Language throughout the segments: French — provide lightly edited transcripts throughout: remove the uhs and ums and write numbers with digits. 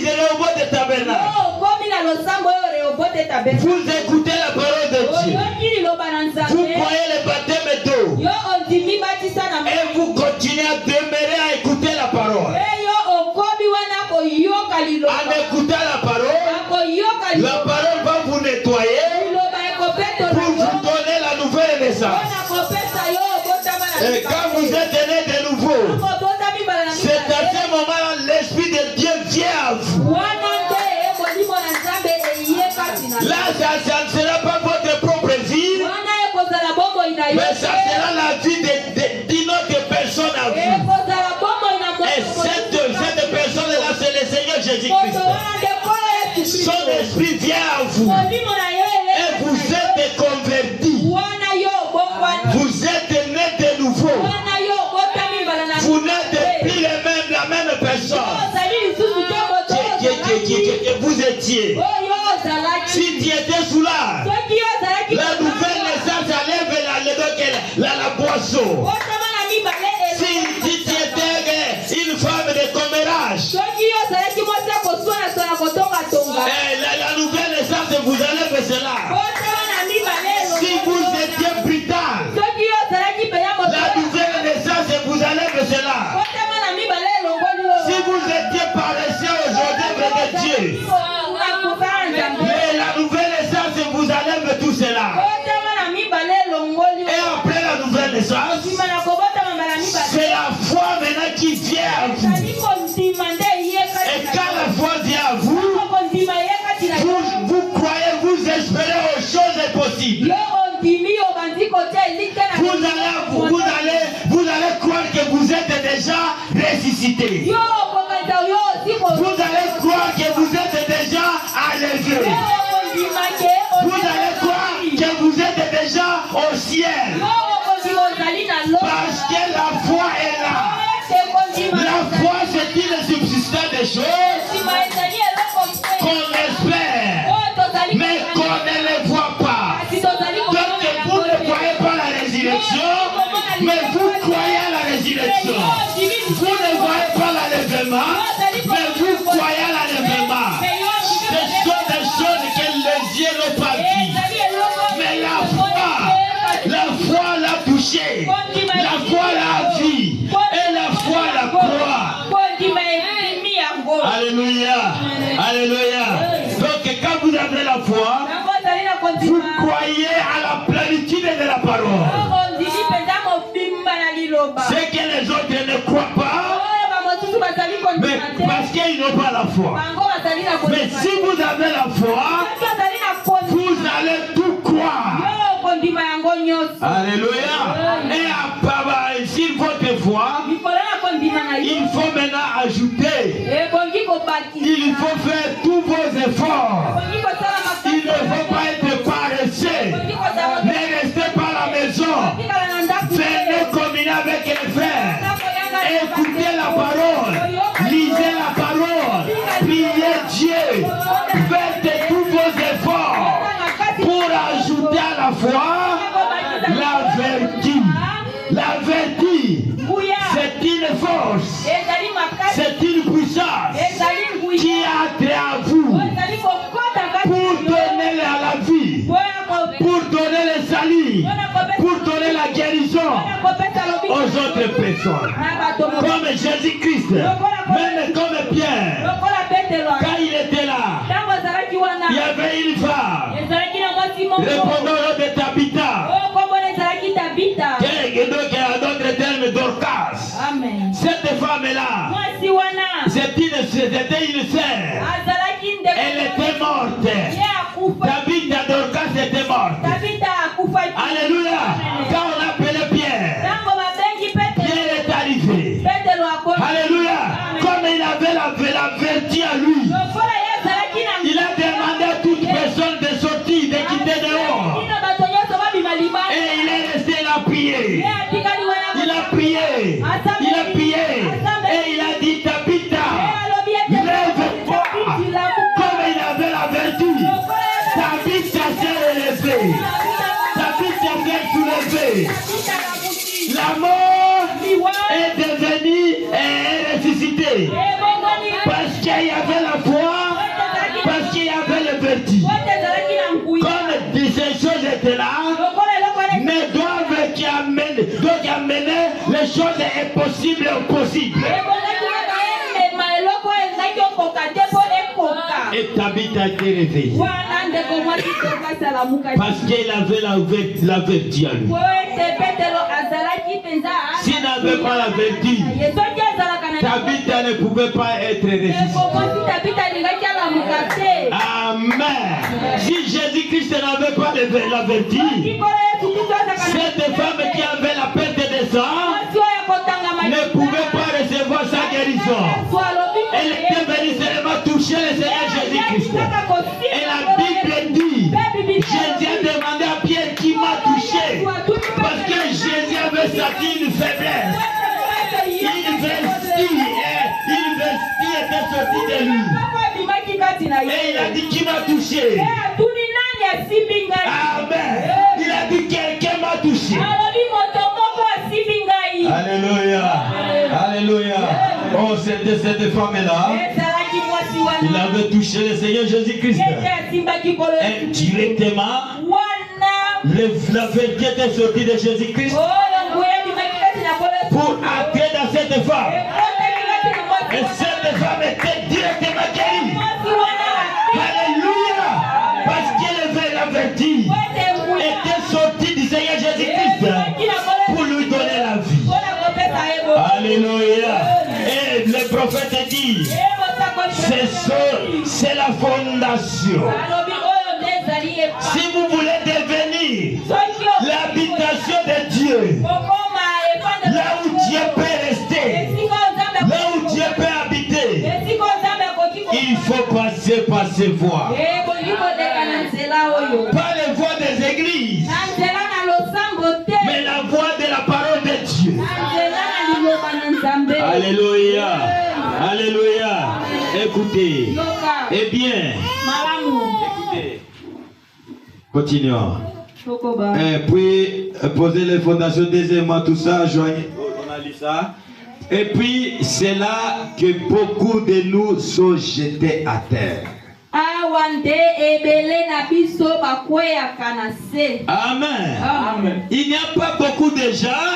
l'église de Rehoboth de Tabernacle. Vous écoutez la parole de Dieu. Vous croyez le baptême d'eau. Et vous continuez à demeurer à écouter la parole. En écoutant la parole va vous nettoyer pour vous donner la nouvelle naissance. Et quand vous êtes né de nouveau, c'est à ce moment-là l'Esprit de Dieu vient à vous. Là, ça ne sera pas votre propre vie, mais ça sera la vie d'une autre personne à vous. Et cette personne-là, c'est le Seigneur Jésus-Christ. Son esprit vient à vous. Et vous êtes convertis. Vous êtes nés de nouveau. Vous n'êtes plus la même personne que vous étiez. Si tu étais sous l'âge, la nouvelle naissance enlève la boisson. Si tu étais une femme de commérage, la nouvelle naissance vous enlève cela. Si vous étiez brutal, la nouvelle naissance vous enlève cela. Si vous étiez paresseux aujourd'hui avec Dieu, mais la nouvelle naissance vous enlève tout cela. Et après la nouvelle naissance, c'est la foi maintenant qui vient à vous. Et quand la foi vient à vous, vous croyez, vous espérez aux choses possibles. Vous allez croire que vous êtes déjà ressuscité. Vous allez croire que vous êtes déjà enlevé. Vous allez croire que vous êtes déjà au ciel. Parce que la foi est là. La foi, c'est une subsistance des choses qu'on espère, mais qu'on ne les voit pas. Donc vous ne croyez pas la résurrection, mais vous croyez à la résurrection. Vous ne voyez pas l'enlèvement, mais vous croyez à l'enlèvement. Ce sont des choses que les yeux n'ont pas vues. Mais la foi l'a touché. La foi l'a vu. Et la foi la croit. Alléluia. Alléluia. Donc quand vous avez la foi, vous croyez à la plénitude de la parole. C'est que les autres ne croient pas, mais parce qu'ils n'ont pas la foi. Mais si vous avez la foi, vous allez tout croire. Alléluia. Et sur votre foi, il faut maintenant ajouter. Il faut faire tous vos efforts. Il ne faut pas être paresseux. Ne restez pas à la maison. Venez combiner avec les frères. Écoutez la parole. Lisez la parole. Priez Dieu. Faites tous vos efforts pour ajouter à la foi la vertu. La vertu, c'est une force, c'est une puissance qui a trait à vous pour donner la vie, pour donner le salut, pour donner la guérison aux autres personnes. Comme Jésus-Christ, même comme Pierre, quand il était là, il y avait une femme répondant de Tabitha. Donc, à d'autres termes, Dorcas. Cette femme-là, c'était une sœur. Elle était morte. Tabitha Dorcas était morte. Alléluia. Quand on appelait Pierre, Pierre est arrivé. Alléluia. Comme il avait la vertu à lui, il a demandé à toute personne de sortir, de quitter dehors. Et il est resté là prier. Il a prié. Il a prié. Et il a dit Tabitha, lève-toi. Comme il avait la vertu, Tabitha s'est relevée. Tabitha s'est soulevée. La mort est devenue ressuscitée. Parce qu'il y avait la foi. chose est possible ou possible. Et Tabitha a été réveillée. Parce qu'elle avait la vertu à lui. S'il n'avait pas la vertu, Tabitha ne pouvait pas être ressuscitée. Amen. Si Jésus-Christ n'avait pas la vertu, cette femme qui avait la perte de sang ne pouvait pas recevoir sa guérison. Elle était venue seulement toucher le Seigneur Jésus-Christ. Et la Bible dit, Jésus a demandé à Pierre qui m'a touché. Parce que Jésus avait senti une faiblesse. Une vestie était sortie de lui. Et il a dit qui m'a touché. Amen. Il a dit quelqu'un m'a touché. Alléluia. Alléluia. Oh, c'était cette femme-là. Il avait touché le Seigneur Jésus-Christ. Indirectement, la vérité était sortie de Jésus-Christ pour entrer dans cette femme. Et cette femme était directement guérie. Alléluia. Parce qu'elle avait la vertu, était sortie du Seigneur Jésus-Christ pour lui donner la vie. Alléluia. Et le prophète dit, c'est la fondation. Si vous voulez devenir l'habitation de Dieu, là où Dieu peut rester, là où Dieu peut habiter, il faut passer par ces voies. Pas les voies des églises, mais la voie de la parole de Dieu. Alléluia. Alléluia. Écoutez. Eh bien, écoutez. Continuons. Et puis, poser les fondations, deuxièmement, tout ça, joignez. On a lu ça. Et puis, c'est là que beaucoup de nous sont jetés à terre. Amen. Amen. Il n'y a pas beaucoup de gens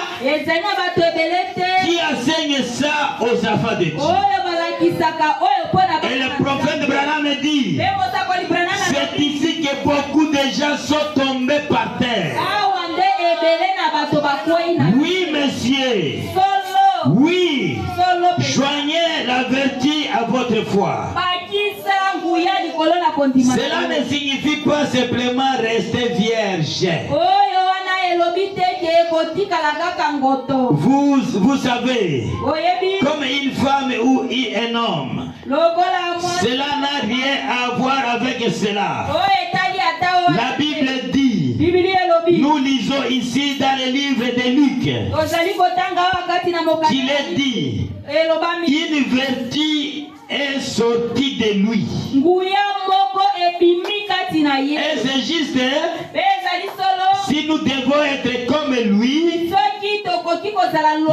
qui enseignent ça aux enfants de Dieu. Et le prophète Branham dit, c'est ici que beaucoup de gens sont tombés par terre. Oui, monsieur. Oui. Joignez la vertu à votre foi. Cela ne signifie pas simplement rester vierge. Vous savez, comme une femme ou un homme, cela n'a rien à voir avec cela. La Bible dit, nous lisons ici dans le livre de Luc, qu'il est dit, une vertu est sortie de lui. Et c'est juste, si nous devons être comme lui,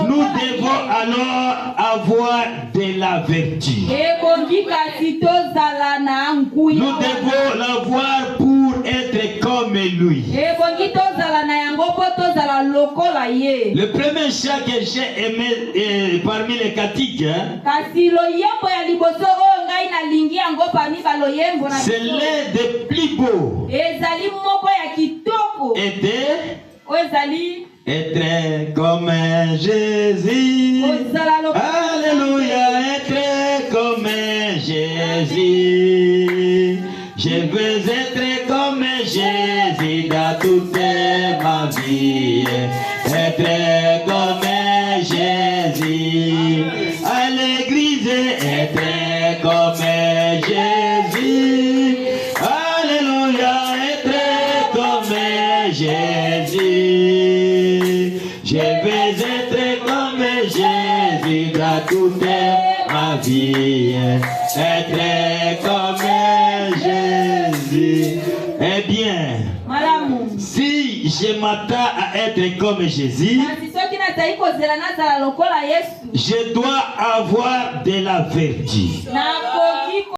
nous devons alors avoir de la vertu. Nous devons l'avoir pour être comme lui. Le premier chant que j'ai aimé parmi les cantiques, c'est l'un des plus beaux. Être comme Jésus. Alléluia, être comme Jésus. Je veux être comme Jésus dans toute ma vie. Être comme Jésus. À l'église, être comme Jésus. Alléluia, être comme Jésus. Je veux être comme Jésus dans toute ma vie. Être comme Jésus. Eh bien, si je m'attends à être comme Jésus, je dois avoir de la vertu.